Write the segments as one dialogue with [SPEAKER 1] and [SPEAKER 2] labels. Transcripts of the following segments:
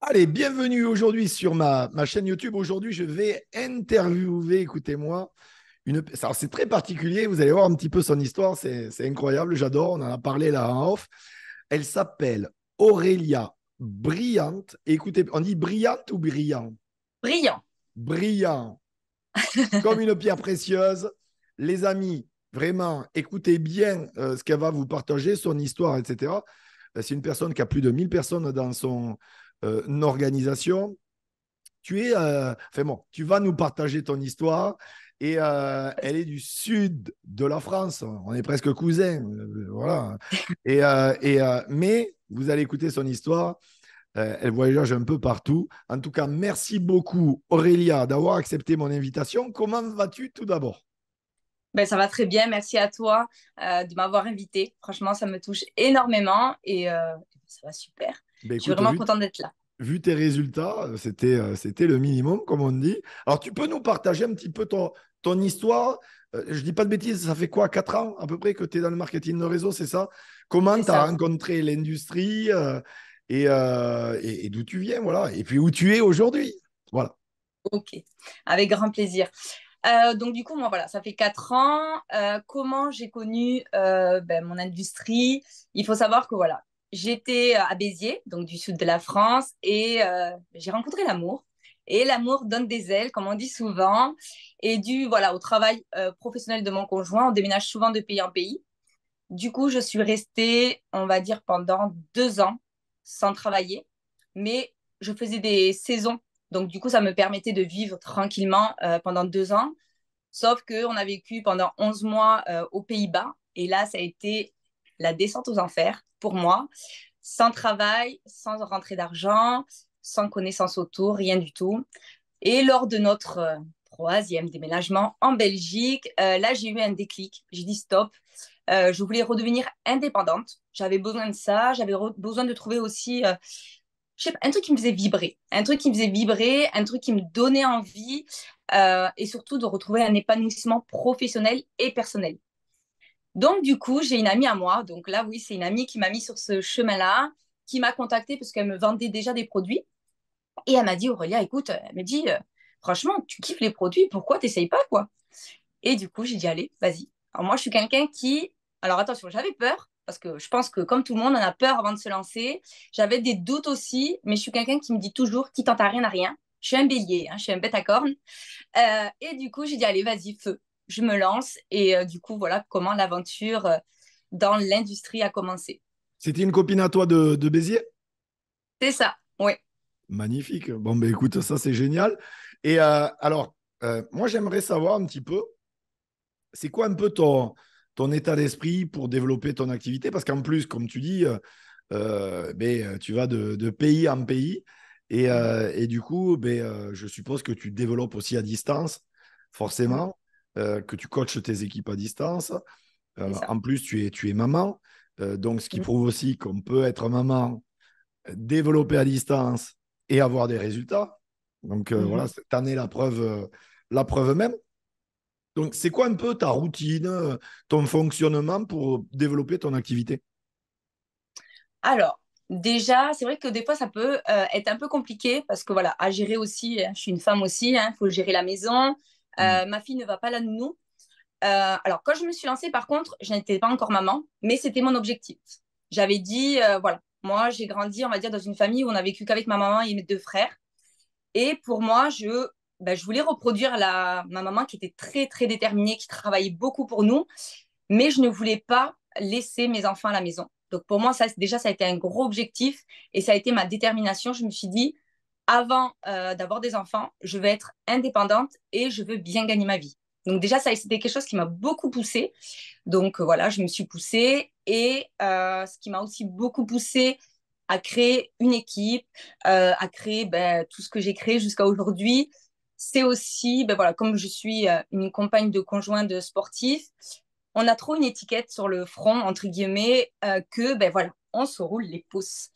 [SPEAKER 1] Allez, bienvenue aujourd'hui sur ma chaîne YouTube. Aujourd'hui, je vais interviewer, écoutez-moi, alors, c'est très particulier. Vous allez voir un petit peu son histoire. C'est incroyable. J'adore. On en a parlé là en off. Elle s'appelle Aurélia Brillante. Écoutez, on dit brillante ou brillant?
[SPEAKER 2] Brillant.
[SPEAKER 1] Brillant, comme une pierre précieuse. Les amis, vraiment, écoutez bien ce qu'elle va vous partager, son histoire, etc. C'est une personne qui a plus de 1000 personnes dans son organisation. Enfin bon, tu vas nous partager ton histoire et elle est du sud de la France. On est presque cousins, voilà. Mais vous allez écouter son histoire. Elle voyage un peu partout. En tout cas, merci beaucoup Aurélia d'avoir accepté mon invitation. Comment vas-tu tout d'abord?
[SPEAKER 2] Ben, ça va très bien. Merci à toi de m'avoir invité. Franchement, ça me touche énormément et ça va super.
[SPEAKER 1] Ben
[SPEAKER 2] Je suis
[SPEAKER 1] écoute,
[SPEAKER 2] vraiment contente d'être là.
[SPEAKER 1] vu tes résultats, c'était le minimum, comme on dit. Alors, tu peux nous partager un petit peu ton histoire. Je dis pas de bêtises, ça fait quoi, 4 ans à peu près que tu es dans le marketing de réseau, c'est ça? Comment
[SPEAKER 2] C'est
[SPEAKER 1] tu as
[SPEAKER 2] ça.
[SPEAKER 1] rencontré l'industrie et d'où tu viens, voilà. Et puis où tu es aujourd'hui. Voilà.
[SPEAKER 2] Ok. Avec grand plaisir. Donc, du coup, moi, voilà, ça fait 4 ans. Comment j'ai connu mon industrie? Il faut savoir que, voilà, j'étais à Béziers, donc du sud de la France, et j'ai rencontré l'amour. Et l'amour donne des ailes, comme on dit souvent. Et voilà, au travail professionnel de mon conjoint, on déménage souvent de pays en pays. Du coup, je suis restée, on va dire, pendant 2 ans sans travailler, mais je faisais des saisons. Donc, du coup, ça me permettait de vivre tranquillement pendant 2 ans. Sauf qu'on a vécu pendant 11 mois aux Pays-Bas. Et là, ça a été la descente aux enfers pour moi. Sans travail, sans rentrée d'argent, sans connaissance autour, rien du tout. Et lors de notre troisième déménagement en Belgique, là, j'ai eu un déclic. J'ai dit stop. Je voulais redevenir indépendante. J'avais besoin de ça. J'avais besoin de trouver aussi je sais pas, un truc qui me faisait vibrer. Un truc qui me faisait vibrer, un truc qui me donnait envie et surtout de retrouver un épanouissement professionnel et personnel. Donc, du coup, j'ai une amie à moi. Donc là, oui, c'est une amie qui m'a mis sur ce chemin-là, qui m'a contactée parce qu'elle me vendait déjà des produits. Et elle m'a dit, Aurélia, écoute, elle me dit, franchement, tu kiffes les produits, pourquoi t'essayes pas, quoi? Et du coup, j'ai dit, allez, vas-y. Alors moi, je suis quelqu'un qui... Alors attention, j'avais peur, parce que je pense que comme tout le monde, on a peur avant de se lancer. J'avais des doutes aussi, mais je suis quelqu'un qui me dit toujours, qui tente à rien à rien. Je suis un bélier, hein, je suis un bête à cornes. Et du coup, j'ai dit, allez, vas-y, feu. Je me lance. Et du coup, voilà comment l'aventure dans l'industrie a commencé.
[SPEAKER 1] C'était une copine à toi de Béziers?
[SPEAKER 2] C'est ça, oui.
[SPEAKER 1] Magnifique. Bon, ben écoute, ça c'est génial. Et alors, moi j'aimerais savoir un petit peu, c'est quoi un peu ton état d'esprit pour développer ton activité? Parce qu'en plus, comme tu dis, tu vas de pays en pays et du coup, je suppose que tu développes aussi à distance,
[SPEAKER 2] Mhm.
[SPEAKER 1] forcément, que tu coaches tes équipes à distance.
[SPEAKER 2] C'est ça.
[SPEAKER 1] En plus, tu es maman, donc ce qui
[SPEAKER 2] Mhm.
[SPEAKER 1] prouve aussi qu'on peut être maman, développer à distance et avoir des résultats. Donc voilà,
[SPEAKER 2] Mhm.
[SPEAKER 1] cette année, la preuve même. Donc, c'est quoi un peu ta routine, ton fonctionnement pour développer ton activité?
[SPEAKER 2] Alors, déjà, c'est vrai que des fois, ça peut être un peu compliqué parce que voilà, à gérer aussi, hein, je suis une femme aussi, il faut gérer la maison.
[SPEAKER 1] Mm.
[SPEAKER 2] Ma fille ne va pas la nounou. Alors, quand je me suis lancée, par contre, je n'étais pas encore maman, mais c'était mon objectif. J'avais dit, voilà, moi, j'ai grandi, on va dire, dans une famille où on a vécu qu'avec ma maman et mes 2 frères. Et pour moi, je voulais reproduire ma maman qui était très, très déterminée, qui travaillait beaucoup pour nous, mais je ne voulais pas laisser mes enfants à la maison. Donc pour moi, ça, déjà, ça a été un gros objectif et ça a été ma détermination. Je me suis dit, avant d'avoir des enfants, je veux être indépendante et je veux bien gagner ma vie. Donc déjà, ça, c'était quelque chose qui m'a beaucoup poussée. Donc voilà, je me suis poussée et ce qui m'a aussi beaucoup poussée à créer une équipe, à créer tout ce que j'ai créé jusqu'à aujourd'hui. C'est aussi, voilà, comme je suis une compagne de conjoint de sportif, on a trop une étiquette sur le front, entre guillemets, que, voilà, on se roule les pouces,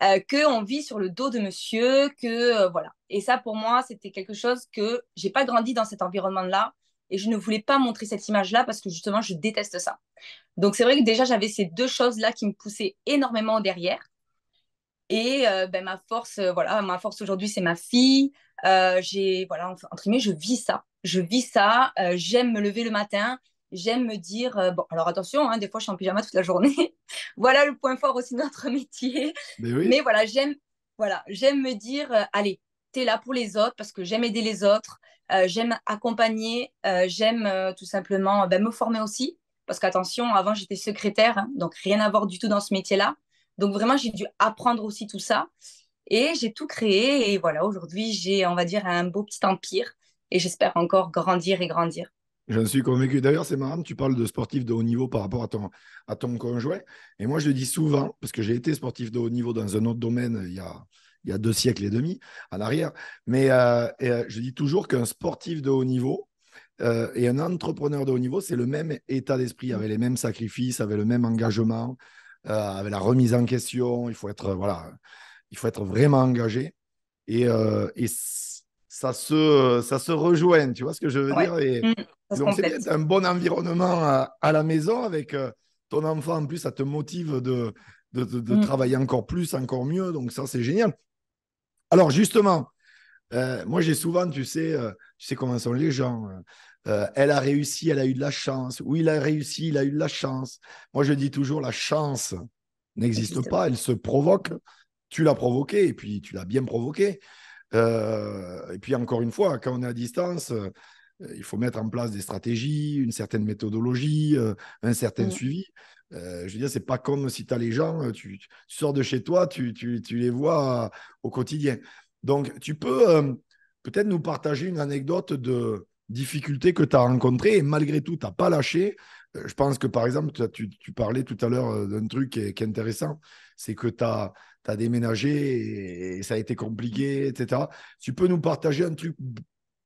[SPEAKER 2] que on vit sur le dos de monsieur, que, voilà. Et ça, pour moi, c'était quelque chose que j'ai pas grandi dans cet environnement-là et je ne voulais pas montrer cette image-là parce que justement, je déteste ça. Donc, c'est vrai que déjà, j'avais ces deux choses-là qui me poussaient énormément derrière. Et ma force, voilà, ma force aujourd'hui, c'est ma fille. Voilà, entre guillemets, je vis ça. Je vis ça. J'aime me lever le matin. J'aime me dire, bon, alors attention, hein, des fois, je suis en pyjama toute la journée. Voilà le point fort aussi de notre métier.
[SPEAKER 1] Mais oui,
[SPEAKER 2] Mais voilà, j'aime me dire, allez, t'es là pour les autres parce que j'aime aider les autres. J'aime accompagner. J'aime tout simplement me former aussi. Parce qu'attention, avant, j'étais secrétaire, hein, donc rien à voir du tout dans ce métier-là. Donc vraiment, j'ai dû apprendre aussi tout ça. Et j'ai tout créé. Et voilà, aujourd'hui, j'ai, on va dire, un beau petit empire. Et j'espère encore grandir et grandir.
[SPEAKER 1] j'en suis convaincu. D'ailleurs, c'est marrant, tu parles de sportif de haut niveau par rapport à ton conjoint. Et moi, je le dis souvent, parce que j'ai été sportif de haut niveau dans un autre domaine il y a 2 siècles et demi en arrière. Mais je dis toujours qu'un sportif de haut niveau et un entrepreneur de haut niveau, c'est le même état d'esprit, avec les mêmes sacrifices, avec le même engagement, avec la remise en question. Voilà, il faut être vraiment engagé. Et ça se rejoint, tu vois ce que je veux
[SPEAKER 2] Ouais.
[SPEAKER 1] dire? Et
[SPEAKER 2] Ça se
[SPEAKER 1] donc, c'est bien, tu
[SPEAKER 2] complète.
[SPEAKER 1] as un bon environnement à la maison avec ton enfant. En plus, ça te motive de
[SPEAKER 2] Mm.
[SPEAKER 1] travailler encore plus, encore mieux. Donc, ça, c'est génial. Alors, justement, moi, j'ai souvent, tu sais comment sont les gens. Elle a réussi, elle a eu de la chance. Oui, il a réussi, il a eu de la chance. Moi, je dis toujours, la chance n'existe
[SPEAKER 2] N'existe pas.
[SPEAKER 1] pas, elle se provoque. Tu l'as provoqué et puis tu l'as bien provoqué. Et puis encore une fois, quand on est à distance, il faut mettre en place des stratégies, une certaine méthodologie, un certain
[SPEAKER 2] Mm.
[SPEAKER 1] suivi. Je veux dire, c'est pas comme si tu as les gens, tu sors de chez toi, tu les vois au quotidien. Donc, tu peux peut-être nous partager une anecdote de difficulté que tu as rencontrée et malgré tout, tu n'as pas lâché. Je pense que, par exemple, tu parlais tout à l'heure d'un truc qui est intéressant, c'est que tu as déménagé et ça a été compliqué, etc. Tu peux nous partager un truc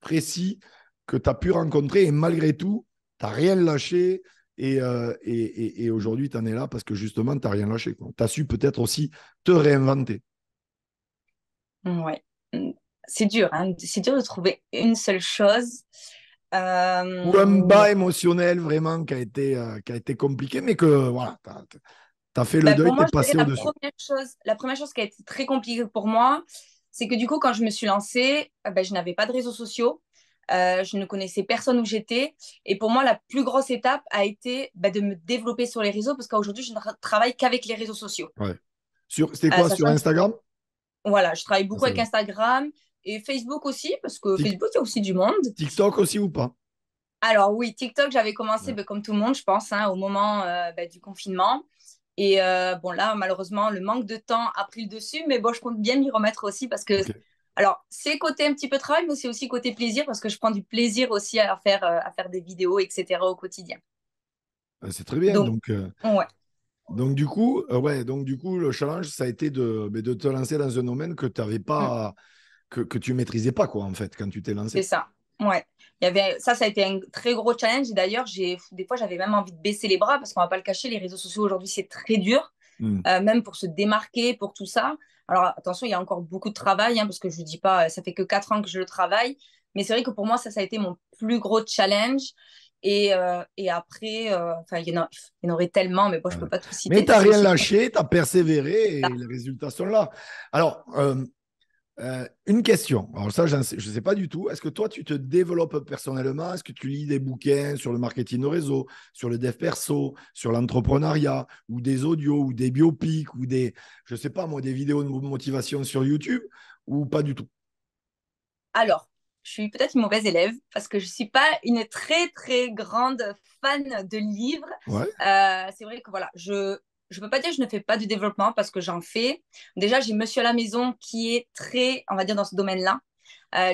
[SPEAKER 1] précis que tu as pu rencontrer et malgré tout, tu n'as rien lâché et aujourd'hui, tu en es là parce que justement, tu n'as rien lâché. Tu as su peut-être aussi te réinventer.
[SPEAKER 2] Ouais. Mm. C'est dur, hein. C'est dur de trouver une seule chose.
[SPEAKER 1] Ou un bas
[SPEAKER 2] Mais
[SPEAKER 1] émotionnel vraiment qui a été compliqué, mais que voilà, tu as fait le deuil,
[SPEAKER 2] pour
[SPEAKER 1] tu
[SPEAKER 2] moi,
[SPEAKER 1] es
[SPEAKER 2] je dirais
[SPEAKER 1] passé au-dessus.
[SPEAKER 2] la première chose qui a été très compliquée pour moi, c'est que du coup, quand je me suis lancée, je n'avais pas de réseaux sociaux. Je ne connaissais personne où j'étais. Et pour moi, la plus grosse étape a été de me développer sur les réseaux parce qu'aujourd'hui, je ne travaille qu'avec les réseaux sociaux.
[SPEAKER 1] Ouais. C'était quoi sur
[SPEAKER 2] Sachant que,
[SPEAKER 1] Instagram?
[SPEAKER 2] voilà, je travaille beaucoup avec
[SPEAKER 1] Instagram.
[SPEAKER 2] Instagram et Facebook aussi parce que
[SPEAKER 1] Tik-
[SPEAKER 2] Facebook, il y a aussi du monde.
[SPEAKER 1] TikTok aussi ou pas?
[SPEAKER 2] Alors oui, TikTok, j'avais commencé
[SPEAKER 1] Ouais.
[SPEAKER 2] comme tout le monde, je pense, hein, au moment du confinement. Et bon, là, malheureusement, le manque de temps a pris le dessus, mais bon, je compte bien m'y remettre aussi parce que,
[SPEAKER 1] Ok.
[SPEAKER 2] alors, c'est côté un petit peu travail, mais c'est aussi côté plaisir parce que je prends du plaisir aussi à faire des vidéos, etc. au quotidien.
[SPEAKER 1] C'est très bien.
[SPEAKER 2] Donc, ouais,
[SPEAKER 1] Donc du coup, le challenge, ça a été de te lancer dans un domaine que tu avais
[SPEAKER 2] mm,
[SPEAKER 1] pas, que tu maîtrisais pas, quoi, en fait, quand tu t'es
[SPEAKER 2] c'est
[SPEAKER 1] lancé.
[SPEAKER 2] ça. Ouais. Ça a été un très gros challenge. Et d'ailleurs, des fois, j'avais même envie de baisser les bras parce qu'on va pas le cacher, les réseaux sociaux aujourd'hui, c'est très dur.
[SPEAKER 1] Hmm.
[SPEAKER 2] Même pour se démarquer, pour tout ça. Alors attention, il y a encore beaucoup de travail, hein, parce que je ne dis pas, ça fait que 4 ans que je le travaille, mais c'est vrai que pour moi, ça a été mon plus gros challenge. Et après, enfin, il y en aurait tellement, mais bon, je ne
[SPEAKER 1] Ouais.
[SPEAKER 2] peux pas tout
[SPEAKER 1] Mais
[SPEAKER 2] citer,
[SPEAKER 1] tu
[SPEAKER 2] ça
[SPEAKER 1] n'as
[SPEAKER 2] c'est
[SPEAKER 1] rien
[SPEAKER 2] aussi pour
[SPEAKER 1] lâché, tu as persévéré
[SPEAKER 2] ça.
[SPEAKER 1] et les résultats sont là. Alors, une question. Alors ça, je ne sais pas du tout. Est-ce que toi, tu te développes personnellement? Est-ce que tu lis des bouquins sur le marketing de réseau, sur le dev perso, sur l'entrepreneuriat, ou des audios, ou des biopics, ou je ne sais pas moi, des vidéos de motivation sur YouTube, ou pas du tout?
[SPEAKER 2] Alors, je suis peut-être une mauvaise élève parce que je ne suis pas une très, très grande fan de livres.
[SPEAKER 1] Ouais,
[SPEAKER 2] C'est vrai que voilà, je peux pas dire que je ne fais pas de développement parce que j'en fais. Déjà, j'ai monsieur à la maison qui est très, on va dire, dans ce domaine-là.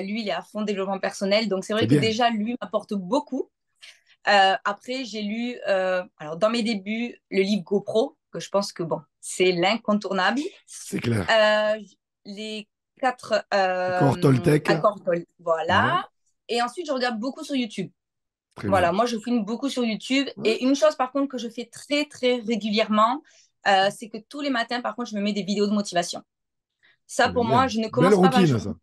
[SPEAKER 2] Lui, il est à fond développement personnel. Donc, c'est
[SPEAKER 1] c'est
[SPEAKER 2] vrai que
[SPEAKER 1] bien.
[SPEAKER 2] déjà, lui m'apporte beaucoup. Après, j'ai lu, alors, dans mes débuts, le livre GoPro, que je pense que, bon, c'est l'incontournable.
[SPEAKER 1] C'est clair.
[SPEAKER 2] Euh, les quatre
[SPEAKER 1] Accord Toltec.
[SPEAKER 2] accords,
[SPEAKER 1] Ouais,
[SPEAKER 2] voilà. Et ensuite, je regarde beaucoup sur YouTube.
[SPEAKER 1] très bien.
[SPEAKER 2] Voilà, moi, je filme beaucoup sur YouTube.
[SPEAKER 1] Ouais,
[SPEAKER 2] Et une chose, par contre, que je fais très, très régulièrement, c'est que tous les matins, par contre, je me mets des vidéos de motivation. Ça,
[SPEAKER 1] très
[SPEAKER 2] pour
[SPEAKER 1] bien.
[SPEAKER 2] moi, je ne
[SPEAKER 1] Belle
[SPEAKER 2] commence pas ma
[SPEAKER 1] routine,
[SPEAKER 2] journée.
[SPEAKER 1] ça.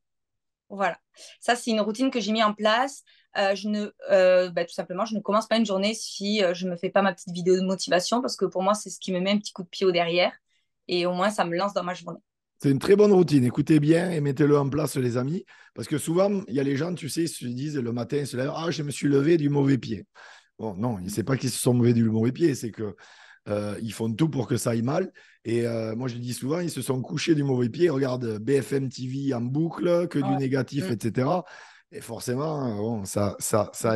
[SPEAKER 2] Voilà. Ça, c'est une routine que j'ai mis en place. Je ne, tout simplement, je ne commence pas une journée si je ne me fais pas ma petite vidéo de motivation parce que pour moi, c'est ce qui me met un petit coup de pied au derrière. Et au moins, ça me lance dans ma journée.
[SPEAKER 1] C'est une très bonne routine. Écoutez bien et mettez-le en place, les amis. Parce que souvent, il y a les gens, tu sais, ils se disent le matin, ils se lèvent, ah, je me suis levé du mauvais pied. Bon, non, ce n'est pas qu'ils se sont levés du mauvais pied, c'est que ils font tout pour que ça aille mal. Et moi, je le dis souvent, ils se sont couchés du mauvais pied, ils regardent BFM TV en boucle, que du
[SPEAKER 2] Ouais.
[SPEAKER 1] négatif,
[SPEAKER 2] Mm.
[SPEAKER 1] etc. Et forcément, bon, ça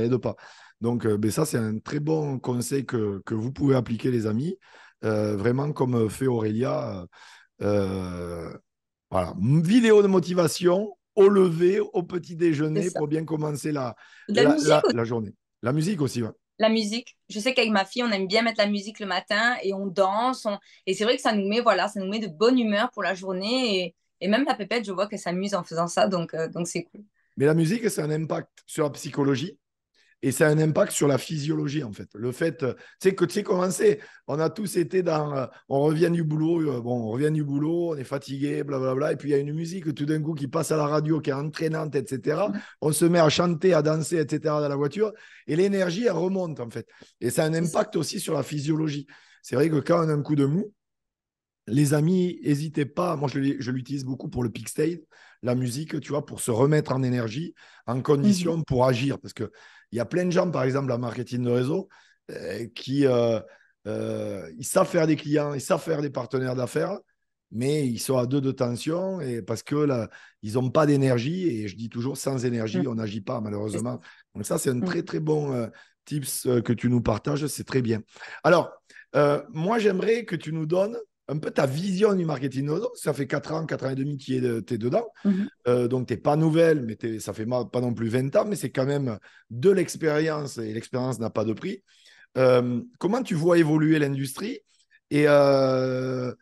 [SPEAKER 1] aide pas. Donc, ben ça, c'est un très bon conseil que vous pouvez appliquer, les amis. Vraiment, comme fait Aurélia. Euh, voilà. Vidéo de motivation au lever, au petit
[SPEAKER 2] C'est
[SPEAKER 1] déjeuner
[SPEAKER 2] ça.
[SPEAKER 1] pour bien commencer
[SPEAKER 2] De la musique aussi.
[SPEAKER 1] la journée. La musique aussi, ouais.
[SPEAKER 2] La musique. Je sais qu'avec ma fille, on aime bien mettre la musique le matin et on danse. Et c'est vrai que ça nous met, voilà, ça nous met de bonne humeur pour la journée. Et même la pépette, je vois qu'elle s'amuse en faisant ça. Donc c'est cool.
[SPEAKER 1] Mais la musique, c'est un impact sur la psychologie. Et ça a un impact sur la physiologie, en fait. Le fait, tu sais comment c'est. On a tous été dans. On revient du boulot, bon, on revient du boulot, on est fatigué, blablabla. Et puis il y a une musique tout d'un coup qui passe à la radio, qui est entraînante, etc. On se met à chanter, à danser, etc. dans la voiture. Et l'énergie, elle remonte, en fait. Et ça a un
[SPEAKER 2] C'est ça.
[SPEAKER 1] impact aussi sur la physiologie. C'est vrai que quand on a un coup de mou, les amis, n'hésitez pas. Moi, je l'utilise beaucoup pour le peak state, la musique, tu vois, pour se remettre en énergie, en
[SPEAKER 2] Mhm.
[SPEAKER 1] condition pour agir. Parce qu'il y a plein de gens, par exemple, en marketing de réseau, qui ils savent faire des clients, ils savent faire des partenaires d'affaires, mais ils sont à deux de tension et parce que là, ils n'ont pas d'énergie. Et je dis toujours, sans
[SPEAKER 2] Mm.
[SPEAKER 1] énergie, on n'agit pas,
[SPEAKER 2] C'est
[SPEAKER 1] malheureusement. Donc ça, c'est un
[SPEAKER 2] ça.
[SPEAKER 1] très, très bon tips que tu nous partages. C'est très bien. Alors, moi, j'aimerais que tu nous donnes un peu ta vision du marketing de réseau. Ça fait 4 ans et demi que tu es dedans.
[SPEAKER 2] Mhm.
[SPEAKER 1] Donc, tu n'es pas nouvelle, mais ça fait pas non plus 20 ans, mais c'est quand même de l'expérience et l'expérience n'a pas de prix. Comment tu vois évoluer l'industrie et, euh,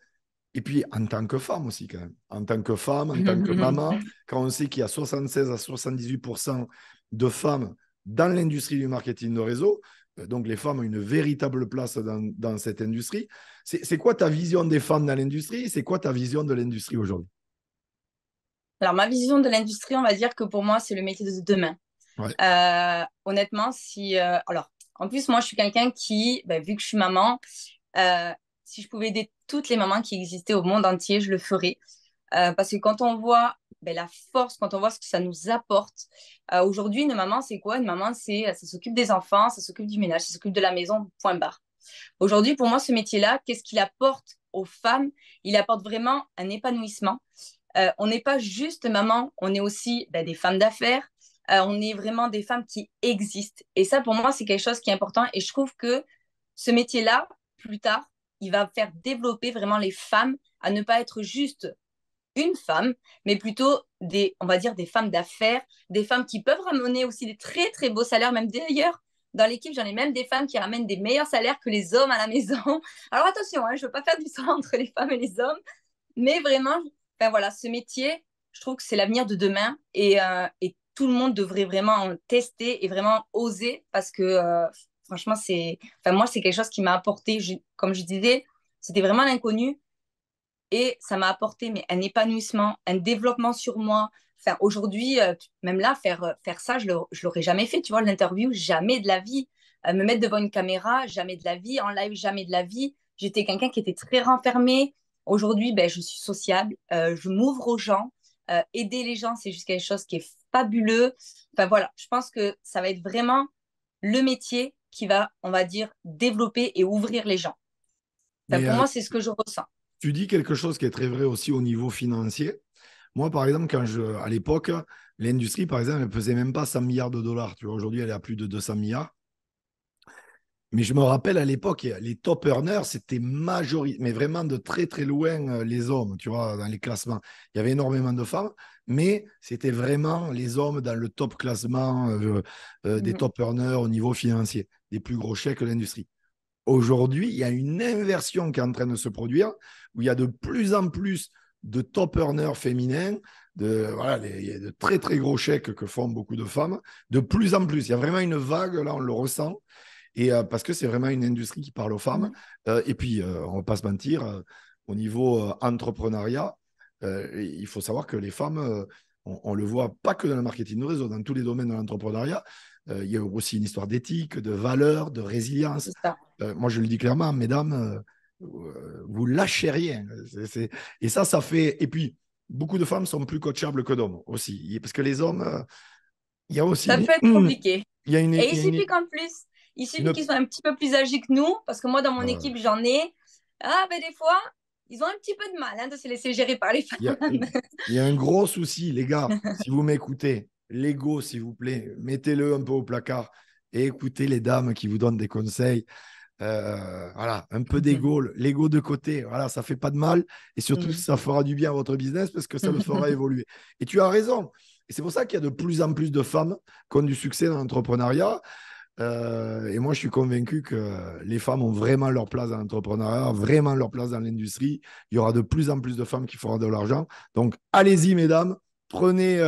[SPEAKER 1] et puis en tant que femme aussi, quand même. En tant que femme, en tant que maman, quand on sait qu'il y a 76 à 78% de femmes dans l'industrie du marketing de réseau, donc les femmes ont une véritable place dans cette industrie. C'est quoi ta vision des femmes dans l'industrie? C'est quoi ta vision de l'industrie aujourd'hui?
[SPEAKER 2] Alors, ma vision de l'industrie, on va dire que pour moi, c'est le métier de demain.
[SPEAKER 1] Ouais.
[SPEAKER 2] Honnêtement, si. Alors, en plus, moi, je suis quelqu'un qui, ben, vu que je suis maman, euh, si je pouvais aider toutes les mamans qui existaient au monde entier, je le ferais. Parce que quand on voit ben, la force, quand on voit ce que ça nous apporte, aujourd'hui, une maman, c'est quoi? Une maman, ça s'occupe des enfants, ça s'occupe du ménage, ça s'occupe de la maison, point barre. Aujourd'hui, pour moi, ce métier-là, qu'est-ce qu'il apporte aux femmes? Il apporte vraiment un épanouissement. On n'est pas juste maman, on est aussi ben, des femmes d'affaires. On est vraiment des femmes qui existent. Et ça, pour moi, c'est quelque chose qui est important. Et je trouve que ce métier-là, plus tard, il va faire développer vraiment les femmes à ne pas être juste une femme, mais plutôt on va dire des femmes d'affaires, des femmes qui peuvent ramener aussi des très très beaux salaires, même d'ailleurs. Dans l'équipe, j'en ai même des femmes qui ramènent des meilleurs salaires que les hommes à la maison. Alors attention, hein, je ne veux pas faire du sang entre les femmes et les hommes, mais vraiment, ben voilà, ce métier, je trouve que c'est l'avenir de demain et tout le monde devrait vraiment en tester et vraiment oser parce que franchement, moi, c'est quelque chose qui m'a apporté, comme je disais, c'était vraiment l'inconnu et ça m'a apporté mais un épanouissement, un développement sur moi. Enfin, aujourd'hui, même là, faire ça, je l'aurais jamais fait. Tu vois, l'interview, jamais de la vie. Me mettre devant une caméra, jamais de la vie. En live, jamais de la vie. J'étais quelqu'un qui était très renfermé. Aujourd'hui, ben, je suis sociable. Je m'ouvre aux gens. Aider les gens, c'est juste quelque chose qui est fabuleux. Enfin, voilà, je pense que ça va être vraiment le métier qui va, on va dire, développer et ouvrir les gens. Enfin,
[SPEAKER 1] Mais
[SPEAKER 2] pour moi, c'est ce que je ressens.
[SPEAKER 1] tu dis quelque chose qui est très vrai aussi au niveau financier. Moi, par exemple, à l'époque, l'industrie, par exemple, elle pesait même pas 100 milliards de dollars. Tu vois, aujourd'hui, elle est à plus de 200 milliards. Mais je me rappelle à l'époque, les top earners, c'était mais vraiment de très très loin les hommes, tu vois, dans les classements. Il y avait énormément de femmes, mais c'était vraiment les hommes dans le top classement des
[SPEAKER 2] Mhm.
[SPEAKER 1] top earners au niveau financier, des plus gros chèques de l'industrie. Aujourd'hui, il y a une inversion qui est en train de se produire, où il y a de plus en plus de top earners féminins, voilà, il y a de très très gros chèques que font beaucoup de femmes, de plus en plus. Il y a vraiment une vague, là, on le ressent. Et parce que c'est vraiment une industrie qui parle aux femmes.
[SPEAKER 2] Mhm.
[SPEAKER 1] Et puis, on ne va pas se mentir, au niveau entrepreneuriat, il faut savoir que les femmes, on le voit pas que dans le marketing de réseau, dans tous les domaines de l'entrepreneuriat, il y a aussi une histoire d'éthique, de valeur, de résilience.
[SPEAKER 2] C'est ça.
[SPEAKER 1] Moi, je le dis clairement, mesdames, vous lâchez rien. Et ça fait. Et puis, beaucoup de femmes sont plus coachables que d'hommes aussi. Parce que les hommes, il y a
[SPEAKER 2] Ça
[SPEAKER 1] aussi.
[SPEAKER 2] peut être compliqué.
[SPEAKER 1] Il y a une.
[SPEAKER 2] Et il
[SPEAKER 1] Il y a
[SPEAKER 2] suffit qu'en plus, il suffit qu'ils
[SPEAKER 1] une-
[SPEAKER 2] soient un petit peu plus âgés que nous, parce que moi, dans mon
[SPEAKER 1] euh,
[SPEAKER 2] équipe, j'en ai. Ah, ben des fois, ils ont un petit peu de mal hein, de se laisser gérer par les
[SPEAKER 1] il y a,
[SPEAKER 2] femmes.
[SPEAKER 1] il y a un gros souci, les gars. Si vous m'écoutez, l'ego, s'il vous plaît, mettez-le un peu au placard et écoutez les dames qui vous donnent des conseils. Voilà, un peu d'ego, l'ego de côté, voilà, ça fait pas de mal et surtout ça fera du bien à votre business parce que ça le fera évoluer. Et tu as raison. Et c'est pour ça qu'il y a de plus en plus de femmes qui ont du succès dans l'entrepreneuriat. Et moi, je suis convaincu que les femmes ont vraiment leur place dans l'entrepreneuriat, vraiment leur place dans l'industrie. Il y aura de plus en plus de femmes qui feront de l'argent. Donc, allez-y, mesdames, prenez,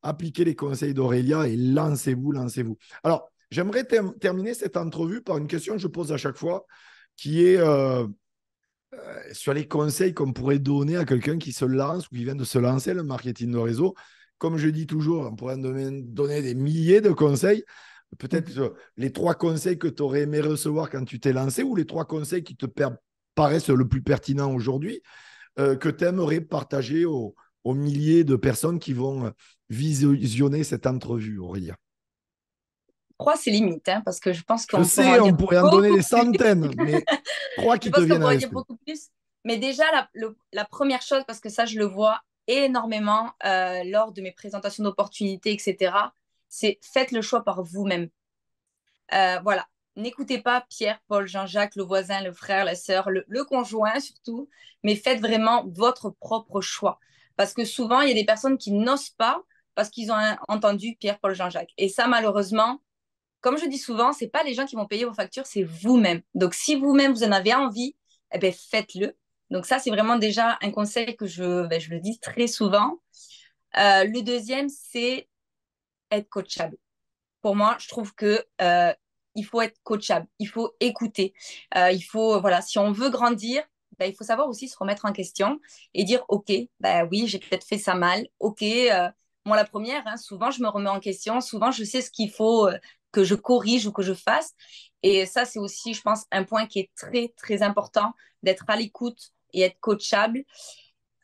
[SPEAKER 1] appliquez les conseils d'Aurélia et lancez-vous, lancez-vous. Alors, j'aimerais terminer cette entrevue par une question que je pose à chaque fois, qui est sur les conseils qu'on pourrait donner à quelqu'un qui se lance ou qui vient de se lancer le marketing de réseau. Comme je dis toujours, on pourrait donner des milliers de conseils. Peut-être les 3 conseils que tu aurais aimé recevoir quand tu t'es lancé ou les 3 conseils qui te paraissent le plus pertinent aujourd'hui, que tu aimerais partager aux milliers de personnes qui vont visionner cette entrevue, Aurélia.
[SPEAKER 2] 3, c'est limite, hein, parce que je pense
[SPEAKER 1] Je
[SPEAKER 2] qu'on pourrait
[SPEAKER 1] sais,
[SPEAKER 2] en
[SPEAKER 1] on
[SPEAKER 2] dire
[SPEAKER 1] pourrait en donner
[SPEAKER 2] beaucoup
[SPEAKER 1] des
[SPEAKER 2] plus.
[SPEAKER 1] centaines, mais 3
[SPEAKER 2] Je
[SPEAKER 1] qui te
[SPEAKER 2] pense qu'on
[SPEAKER 1] viennent à
[SPEAKER 2] pourrait dire
[SPEAKER 1] l'esprit.
[SPEAKER 2] beaucoup plus. Mais déjà, la première chose, parce que ça, je le vois énormément lors de mes présentations d'opportunités, etc., c'est faites le choix par vous-même. Voilà. N'écoutez pas Pierre, Paul, Jean-Jacques, le voisin, le frère, la sœur, le conjoint surtout, mais faites vraiment votre propre choix. Parce que souvent, il y a des personnes qui n'osent pas parce qu'ils ont entendu Pierre, Paul, Jean-Jacques. Et ça, malheureusement, comme je dis souvent, c'est pas les gens qui vont payer vos factures, c'est vous-même. Donc, si vous-même, vous en avez envie, eh ben, faites-le. Donc, ça, c'est vraiment déjà un conseil que je le dis très souvent. Le deuxième, c'est être coachable. Pour moi, je trouve que il faut être coachable, il faut écouter, il faut voilà, si on veut grandir, ben, il faut savoir aussi se remettre en question et dire ok, ben oui, j'ai peut-être fait ça mal, ok. Moi la première, hein, souvent je me remets en question, souvent je sais ce qu'il faut que je corrige ou que je fasse. Et ça c'est aussi, je pense, un point qui est très très important d'être à l'écoute et être coachable.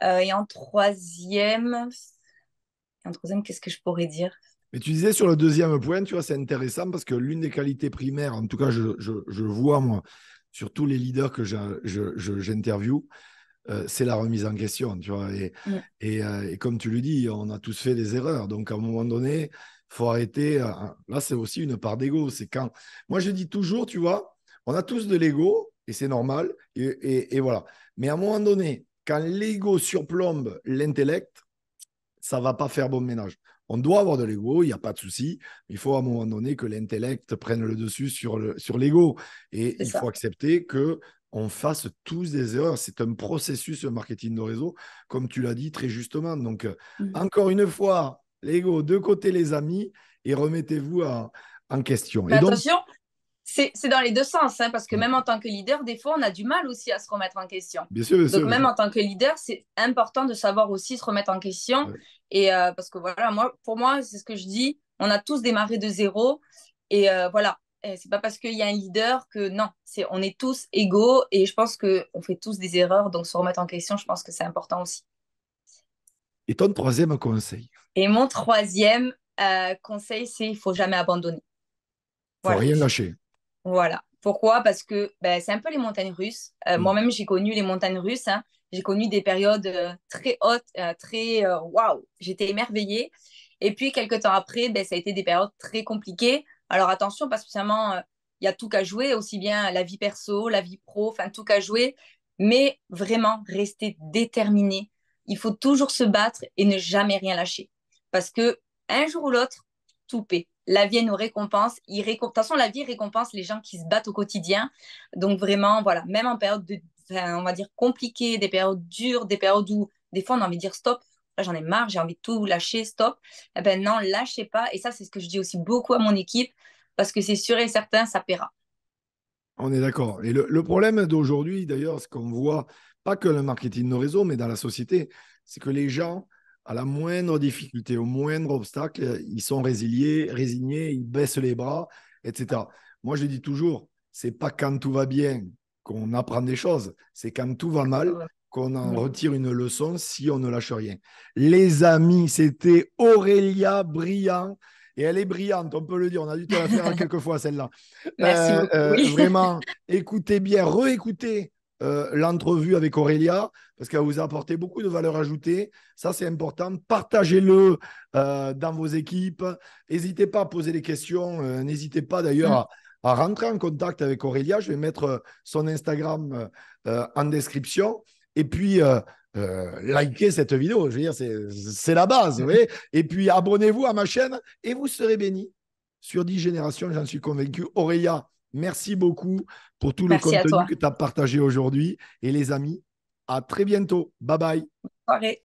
[SPEAKER 2] Et en troisième, qu'est-ce que je pourrais dire?
[SPEAKER 1] Mais tu disais sur le deuxième point, tu vois, c'est intéressant parce que l'une des qualités primaires, en tout cas, je vois, moi, sur tous les leaders que j'interview, c'est la remise en question, tu vois.
[SPEAKER 2] Mm.
[SPEAKER 1] Et comme tu le dis, on a tous fait des erreurs. Donc, à un moment donné, il faut arrêter. Là, c'est aussi une part d'ego. C'est quand. Moi, je dis toujours, tu vois, on a tous de l'ego et c'est normal. Et voilà. Mais à un moment donné, quand l'ego surplombe l'intellect, ça va pas faire bon ménage. On doit avoir de l'ego, il n'y a pas de souci. Il faut à un moment donné que l'intellect prenne le dessus sur l'ego. Et
[SPEAKER 2] C'est
[SPEAKER 1] il faut
[SPEAKER 2] ça.
[SPEAKER 1] accepter que on fasse tous des erreurs. C'est un processus, le marketing de réseau, comme tu l'as dit très justement. Donc,
[SPEAKER 2] Mm.
[SPEAKER 1] encore une fois, l'ego de côté, les amis, et remettez-vous en question.
[SPEAKER 2] Mais
[SPEAKER 1] Et donc,
[SPEAKER 2] attention, c'est dans les deux sens, hein, parce que
[SPEAKER 1] ouais,
[SPEAKER 2] même en tant que leader, des fois, on a du mal aussi à se remettre en question.
[SPEAKER 1] bien sûr, bien
[SPEAKER 2] Donc,
[SPEAKER 1] sûr, bien
[SPEAKER 2] même
[SPEAKER 1] sûr.
[SPEAKER 2] en tant que leader, c'est important de savoir aussi se remettre en question.
[SPEAKER 1] Ouais.
[SPEAKER 2] Et parce que voilà, pour moi, c'est ce que je dis, on a tous démarré de zéro. Et voilà, et c'est pas parce qu'il y a un leader que non, on est tous égaux. Et je pense qu'on fait tous des erreurs. Donc, se remettre en question, je pense que c'est important aussi.
[SPEAKER 1] Et ton troisième conseil,
[SPEAKER 2] Et mon troisième conseil, c'est il faut jamais abandonner.
[SPEAKER 1] faut
[SPEAKER 2] Voilà.
[SPEAKER 1] rien lâcher.
[SPEAKER 2] Voilà. Pourquoi? Parce que ben, c'est un peu les montagnes russes.
[SPEAKER 1] Mm.
[SPEAKER 2] Moi-même, j'ai connu les montagnes russes, hein. J'ai connu des périodes très hautes, très waouh, j'étais émerveillée. Et puis, quelques temps après, ben, ça a été des périodes très compliquées. Alors, attention, pas spécialement, il y a tout qu'à jouer, aussi bien la vie perso, la vie pro, enfin, tout qu'à jouer. Mais vraiment, rester déterminé. Il faut toujours se battre et ne jamais rien lâcher. Parce que un jour ou l'autre, tout paie. La vie elle nous récompense. De toute façon, la vie récompense les gens qui se battent au quotidien. Donc vraiment, voilà, même en période on va dire compliquée, des périodes dures, des périodes où des fois on a envie de dire stop. Là, j'en ai marre, j'ai envie de tout lâcher, stop. Eh ben non, lâchez pas. Et ça, c'est ce que je dis aussi beaucoup à mon équipe parce que c'est sûr et certain, ça paiera.
[SPEAKER 1] On est d'accord. Et le problème d'aujourd'hui, d'ailleurs, ce qu'on voit, pas que le marketing de réseau, mais dans la société, c'est que les gens, à la moindre difficulté, au moindre obstacle, ils sont résignés, ils baissent les bras, etc. Moi, je dis toujours, c'est pas quand tout va bien qu'on apprend des choses. C'est quand tout va mal qu'on en retire une leçon si on ne lâche rien. Les amis, c'était Aurélia Briand. Et elle est brillante, on peut le dire. On a dû te la faire quelques fois, celle-là.
[SPEAKER 2] Merci beaucoup. Oui.
[SPEAKER 1] Vraiment, écoutez bien, réécoutez l'entrevue avec Aurélia, parce qu'elle vous a apporté beaucoup de valeur ajoutée. Ça, c'est important. Partagez-le dans vos équipes. N'hésitez pas à poser des questions. N'hésitez pas d'ailleurs à rentrer en contact avec Aurélia. Je vais mettre son Instagram en description. Et puis, likez cette vidéo. Je veux dire, c'est la base. Vous voyez. Et puis, abonnez-vous à ma chaîne et vous serez bénis. Sur 10 générations, j'en suis convaincu. Aurélia, merci beaucoup pour tout le
[SPEAKER 2] Merci à
[SPEAKER 1] contenu
[SPEAKER 2] toi.
[SPEAKER 1] que tu as partagé aujourd'hui. Et les amis, à très bientôt. Bye bye.
[SPEAKER 2] Bonne soirée.